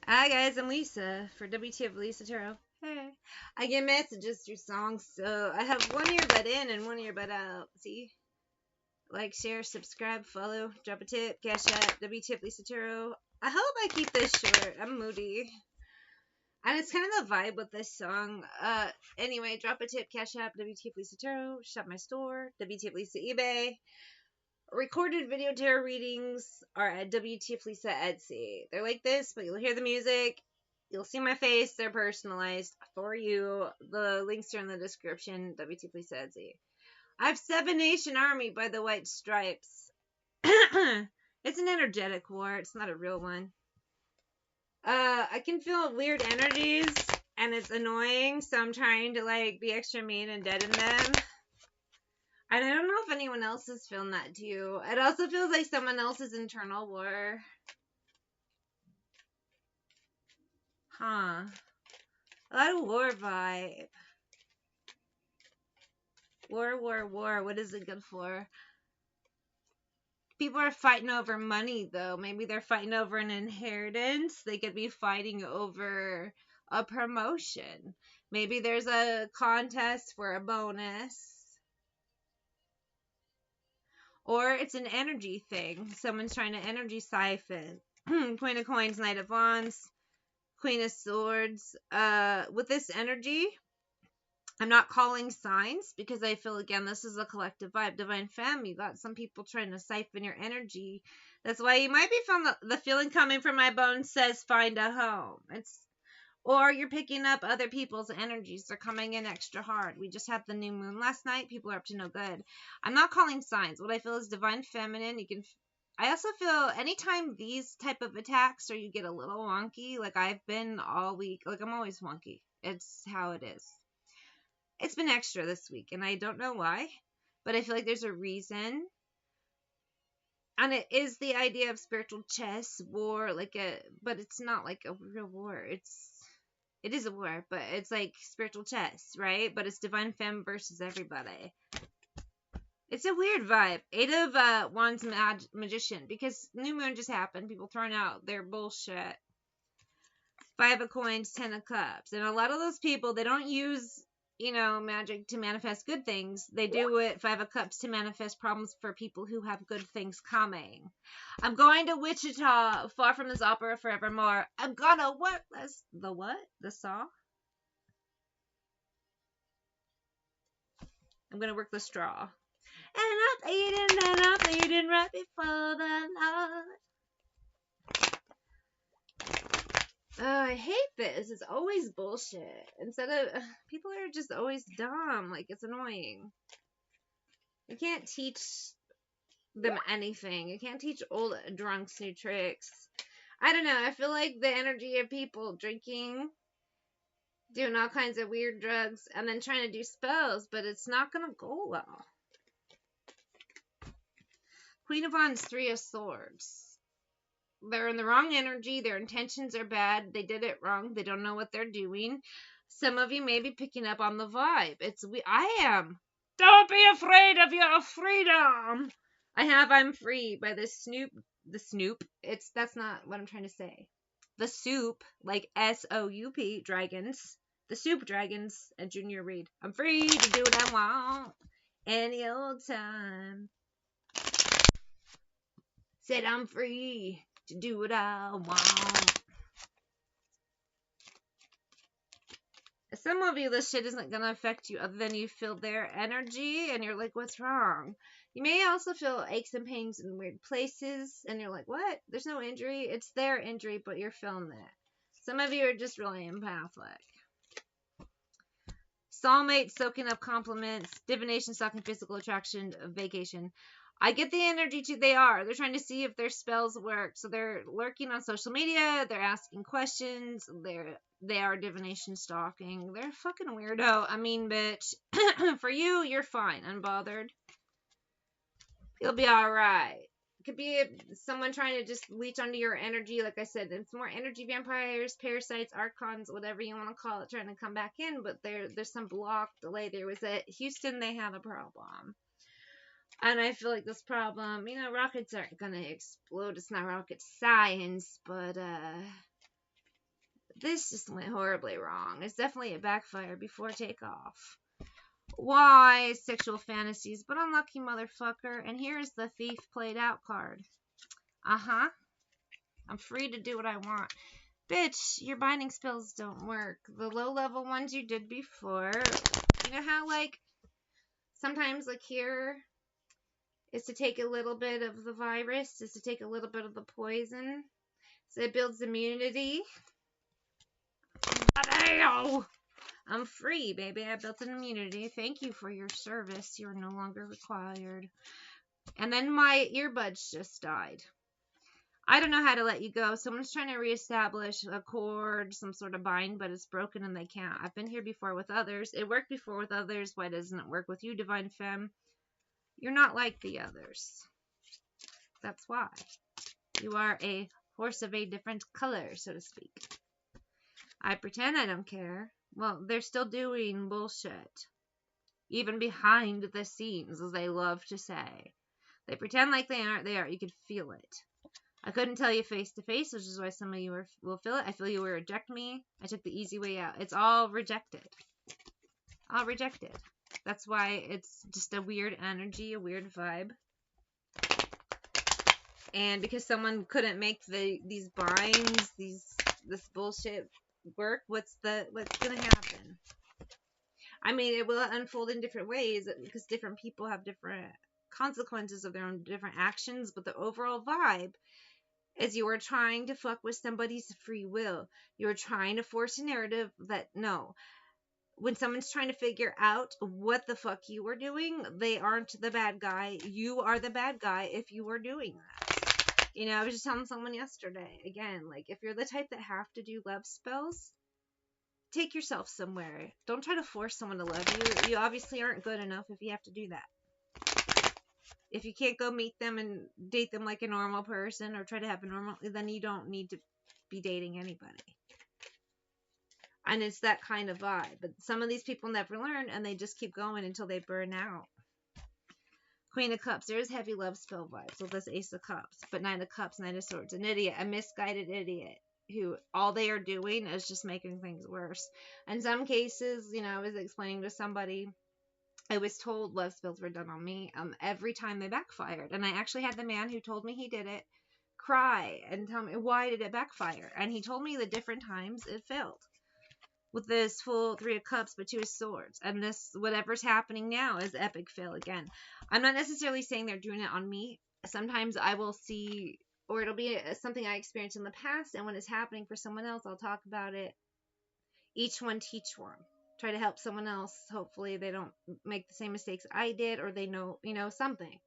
Hi guys, I'm Lisa for wtfLisa Tarot. Hey. I get messages through songs, so I have one earbud in and one earbud out. See? Like, share, subscribe, follow, drop a tip, cash out, wtfLisa Tarot. I hope I keep this short. I'm moody. And it's kind of the vibe with this song. Anyway, drop a tip, cash app, wtfLisa Tarot, shop my store, wtfLisa eBay. Recorded video tarot readings are at wtfLisa Etsy. They're like this, but you'll hear the music. You'll see my face. They're personalized for you. The links are in the description. wtfLisa Etsy. I have 7 Nation Army by the White Stripes. It's an energetic war. It's not a real one. I can feel weird energies, and it's annoying, so I'm trying to, be extra mean and deaden them. And I don't know if anyone else is feeling that too. It also feels like someone else's internal war. Huh. A lot of war vibe. War. What is it good for? People are fighting over money, though. Maybe they're fighting over an inheritance. They could be fighting over a promotion. Maybe there's a contest for a bonus. Or it's an energy thing. Someone's trying to energy siphon. Queen of Coins, Knight of Wands, Queen of Swords. With this energy, I'm not calling signs because I feel, again, this is a collective vibe. Divine Femme, you got some people trying to siphon your energy. That's why you might be feeling the feeling coming from my bones says find a home. Or you're picking up other people's energies. They're coming in extra hard. We just had the new moon last night. People are up to no good. I'm not calling signs. What I feel is divine feminine. I also feel anytime these type of attacks or you get a little wonky, like I've been all week, like I'm always wonky. It's how it is. It's been extra this week, and I don't know why, but I feel like there's a reason. And it is the idea of spiritual chess, war, but it's not like a real war. It is a war, but it's like spiritual chess, right? But it's divine femme versus everybody. It's a weird vibe. 8 of Wands magician, because new moon just happened. People throwing out their bullshit. 5 of Coins, 10 of Cups. And a lot of those people, they don't use, magic to manifest good things. They do it, 5 of Cups, to manifest problems for people who have good things coming. I'm going to Wichita, far from this opera forevermore. I'm gonna work this. The what? The saw? I'm gonna work the straw. And I'm bleeding right before the Lord. I hate this. It's always bullshit. Instead of, people are just always dumb. Like, it's annoying. You can't teach them anything. You can't teach old drunks new tricks. I don't know. I feel like the energy of people drinking, doing all kinds of weird drugs, and then trying to do spells, but it's not going to go well. Queen of Wands, 3 of Swords. They're in the wrong energy. Their intentions are bad. They did it wrong. They don't know what they're doing. Some of you may be picking up on the vibe. I am. Don't be afraid of your freedom. I'm free by the Snoop. The Snoop. That's not what I'm trying to say. The Soup, like SOUP, dragons. The Soup dragons and Junior Reed. I'm free to do what I want any old time. Said I'm free to do what I want. Some of you, this shit isn't going to affect you other than you feel their energy and you're like, what's wrong? You may also feel aches and pains in weird places and you're like, what? There's no injury. It's their injury, but you're feeling that. Some of you are just really empathic. Soulmate, soaking up compliments, divination, stalking, physical attraction, vacation. I get the energy too. They're trying to see if their spells work. So they're lurking on social media. They're asking questions. They are divination stalking. They're a fucking weirdo. I mean, bitch. For you, you're fine. Unbothered. You'll be alright. It could be someone trying to just leech onto your energy. Like I said, it's more energy vampires, parasites, archons, whatever you want to call it, trying to come back in. But there's some block delay. There was at Houston, they had a problem. And I feel like this problem, rockets aren't going to explode. It's not rocket science, but This just went horribly wrong. It's definitely a backfire before takeoff. Why? Sexual fantasies, but unlucky motherfucker. And here's the thief played out card. Uh-huh. I'm free to do what I want. Bitch, your binding spells don't work. The low-level ones you did before. You know how, like, sometimes, like, here is to take a little bit of the virus, is to take a little bit of the poison. So it builds immunity. But I'm free, baby. I built an immunity. Thank you for your service. You're no longer required. And then my earbuds just died. I don't know how to let you go. Someone's trying to reestablish a cord, some sort of bind, but it's broken and they can't. I've been here before with others. It worked before with others. Why doesn't it work with you, Divine Femme? You're not like the others. That's why. You are a horse of a different color, so to speak. I pretend I don't care. Well, they're still doing bullshit. Even behind the scenes, as they love to say. They pretend like they aren't there. You could feel it. I couldn't tell you face to face, which is why some of you will feel it. I feel you will reject me. I took the easy way out. It's all rejected. All rejected. That's why it's just a weird energy, a weird vibe. And because someone couldn't make these binds, this bullshit work, what's gonna happen? I mean, it will unfold in different ways because different people have different consequences of their own different actions, but the overall vibe is you are trying to fuck with somebody's free will. You're trying to force a narrative that no. When someone's trying to figure out what the fuck you are doing, they aren't the bad guy. You are the bad guy if you are doing that. You know, I was just telling someone yesterday, again, like, if you're the type that have to do love spells, take yourself somewhere. Don't try to force someone to love you. You obviously aren't good enough if you have to do that. If you can't go meet them and date them like a normal person or try to have a normal, then you don't need to be dating anybody. And it's that kind of vibe. But some of these people never learn and they just keep going until they burn out. Queen of Cups. There's heavy love spell vibes with this Ace of Cups. But Nine of Cups, Nine of Swords. An idiot. A misguided idiot. Who all they are doing is just making things worse. In some cases, you know, I was explaining to somebody, I was told love spells were done on me every time they backfired. And I actually had the man who told me he did it cry and tell me, why did it backfire? And he told me the different times it failed. With this full Three of Cups, but Two of Swords. And this, whatever's happening now is epic fail again. I'm not necessarily saying they're doing it on me. Sometimes I will see, or it'll be something I experienced in the past, and when it's happening for someone else, I'll talk about it. Each one teach one. Try to help someone else. Hopefully they don't make the same mistakes I did, or they know, you know, something.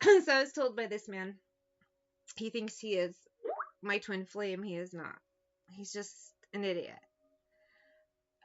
So I was told by this man, he thinks he is my twin flame. He is not. He's just an idiot.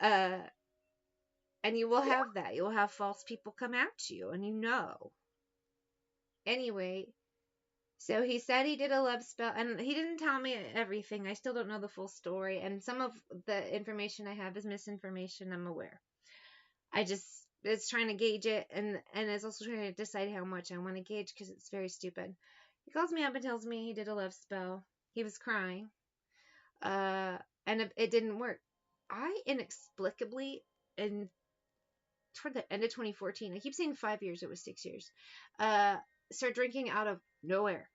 And you will have that. You will have false people come at you, and you know. Anyway, so he said he did a love spell, and he didn't tell me everything. I still don't know the full story, and some of the information I have is misinformation. I'm aware. It's trying to gauge it, and it's also trying to decide how much I want to gauge because it's very stupid. He calls me up and tells me he did a love spell. He was crying, and it didn't work. I inexplicably, and toward the end of 2014, I keep saying 5 years, it was 6 years, started drinking out of nowhere.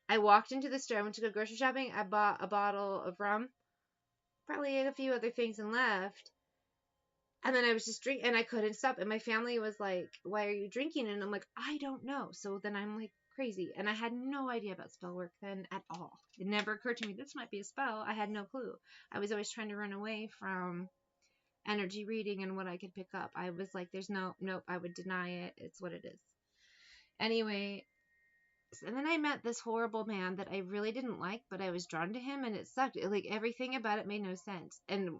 I walked into the store, I went to go grocery shopping, I bought a bottle of rum, probably ate a few other things and left. And then I was just drinking, and I couldn't stop. And my family was like, why are you drinking? And I'm like, I don't know. So then I'm like crazy. And I had no idea about spell work then at all. It never occurred to me, this might be a spell. I had no clue. I was always trying to run away from energy reading and what I could pick up. I was like, there's nope, I would deny it. It's what it is. Anyway, and then I met this horrible man that I really didn't like, but I was drawn to him, and it sucked. Like, everything about it made no sense. And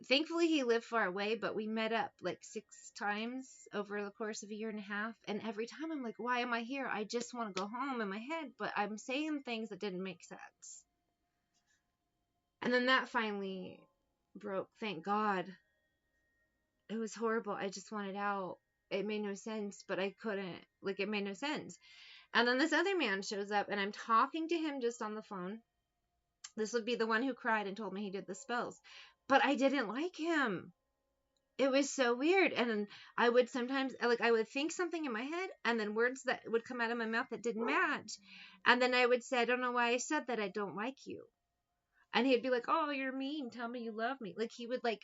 thankfully he lived far away, but we met up like 6 times over the course of a year and a half. And every time I'm like, why am I here? I just want to go home in my head, but I'm saying things that didn't make sense. And then that finally broke, thank God. It was horrible. I just wanted out. It made no sense, but I couldn't. Like, it made no sense. And then this other man shows up, and I'm talking to him just on the phone. This would be the one who cried and told me he did the spells. But I didn't like him. It was so weird. And I would sometimes, like, I would think something in my head, and then words that would come out of my mouth that didn't match. And then I would say, I don't know why I said that. I don't like you. And he'd be like, oh, you're mean. Tell me you love me. Like, he would, like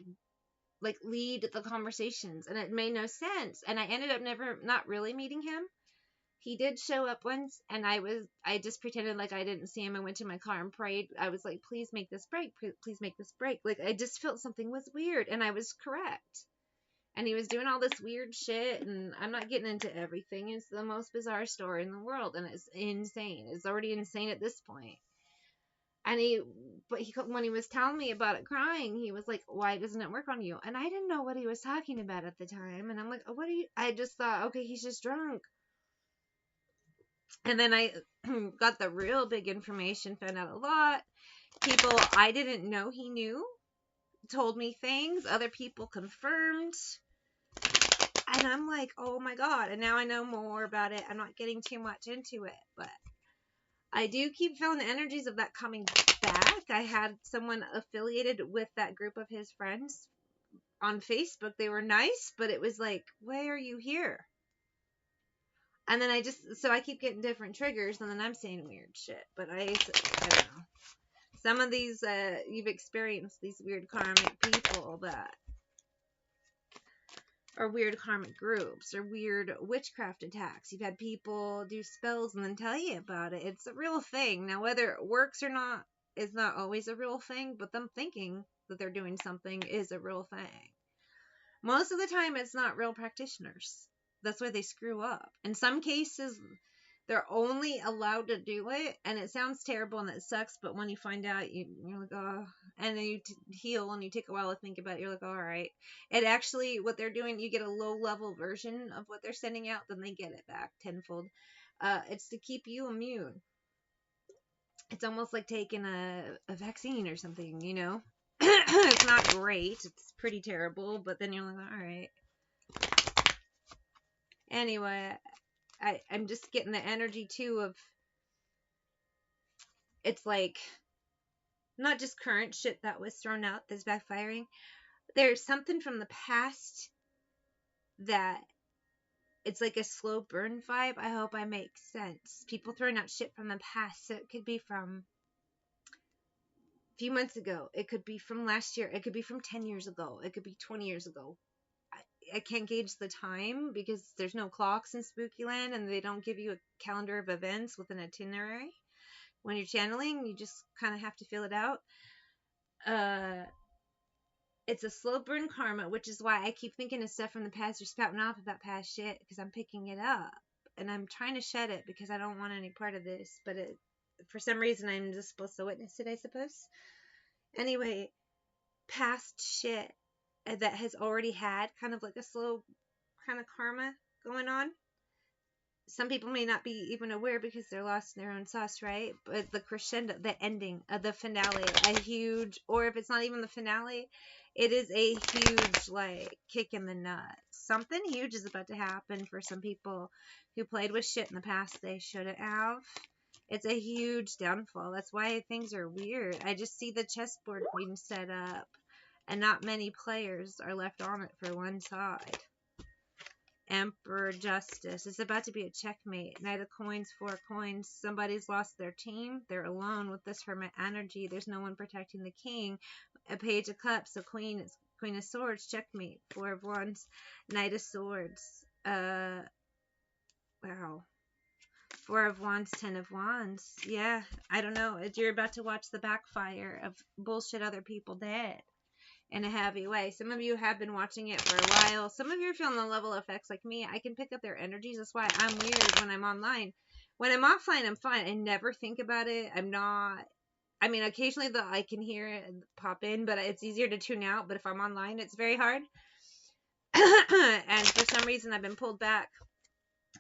lead the conversations, and it made no sense. And I ended up not really meeting him. He did show up once, and I just pretended like I didn't see him and went to my car and prayed. I was like, please make this break. Please make this break. Like, I just felt something was weird, and I was correct. And he was doing all this weird shit, and I'm not getting into everything. It's the most bizarre story in the world, and it's insane. It's already insane at this point. And when he was telling me about it crying, he was like, why doesn't it work on you? And I didn't know what he was talking about at the time. And I'm like, oh, I just thought, okay, he's just drunk. And then I got the real big information, found out a lot. People I didn't know he knew told me things. Other people confirmed. And I'm like, oh my God. And now I know more about it. I'm not getting too much into it, but I do keep feeling the energies of that coming back. I had someone affiliated with that group of his friends on Facebook. They were nice, but it was like, why are you here? And then I keep getting different triggers, and then I'm saying weird shit. But I don't know. Some of these, you've experienced these weird karmic people that are weird karmic groups or weird witchcraft attacks. You've had people do spells and then tell you about it. It's a real thing. Now, whether it works or not is not always a real thing, but them thinking that they're doing something is a real thing. Most of the time, it's not real practitioners. That's why they screw up. In some cases, they're only allowed to do it, and it sounds terrible and it sucks, but when you find out, you're like, oh, and then you heal and you take a while to think about it, you're like, all right. It actually, what they're doing, you get a low-level version of what they're sending out, then they get it back tenfold. It's to keep you immune. It's almost like taking a vaccine or something, you know? It's not great. It's pretty terrible, but then you're like, all right. Anyway, I'm just getting the energy too of, it's like not just current shit that was thrown out that's backfiring. There's something from the past that it's like a slow burn vibe. I hope I make sense. People throwing out shit from the past, so it could be from a few months ago, it could be from last year, it could be from 10 years ago, it could be 20 years ago. I can't gauge the time because there's no clocks in Spooky Land, and they don't give you a calendar of events with an itinerary. When you're channeling, you just kind of have to feel it out. It's a slow burn karma, which is why I keep thinking of stuff from the past or spouting off about past shit, because I'm picking it up. And I'm trying to shed it because I don't want any part of this, but for some reason I'm just supposed to witness it, I suppose. Anyway, past shit that has already had kind of like a slow kind of karma going on. Some people may not be even aware because they're lost in their own sauce, right? But the crescendo, the ending of the finale, a huge, or if it's not even the finale, it is a huge, like, kick in the nuts. Something huge is about to happen for some people who played with shit in the past they shouldn't have. It's a huge downfall. That's why things are weird. I just see the chessboard being set up, and not many players are left on it for one side. Emperor Justice. It's about to be a checkmate. Knight of Coins, 4 coins. Somebody's lost their team. They're alone with this hermit energy. There's no one protecting the king. A Page of Cups. A Queen of Swords. Checkmate. 4 of Wands. Knight of Swords. Wow. 4 of Wands, 10 of Wands. Yeah, I don't know. You're about to watch the backfire of bullshit other people did. In a heavy way. Some of you have been watching it for a while. Some of you are feeling the level effects like me. I can pick up their energies. That's why I'm weird when I'm online. When I'm offline, I'm fine. I never think about it. I'm not. I mean, occasionally I can hear it pop in, but it's easier to tune out. But if I'm online, it's very hard. And for some reason, I've been pulled back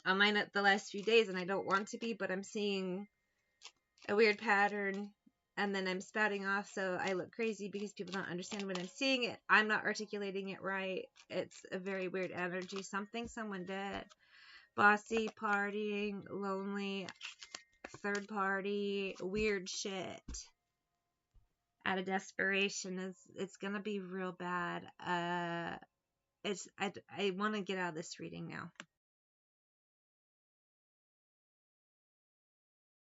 online at the last few days, and I don't want to be, but I'm seeing a weird pattern. And then I'm spouting off, so I look crazy because people don't understand when I'm seeing it. I'm not articulating it right. It's a very weird energy. Something someone did. Bossy, partying, lonely, third party, weird shit. out of desperation. It's gonna be real bad. I want to get out of this reading now.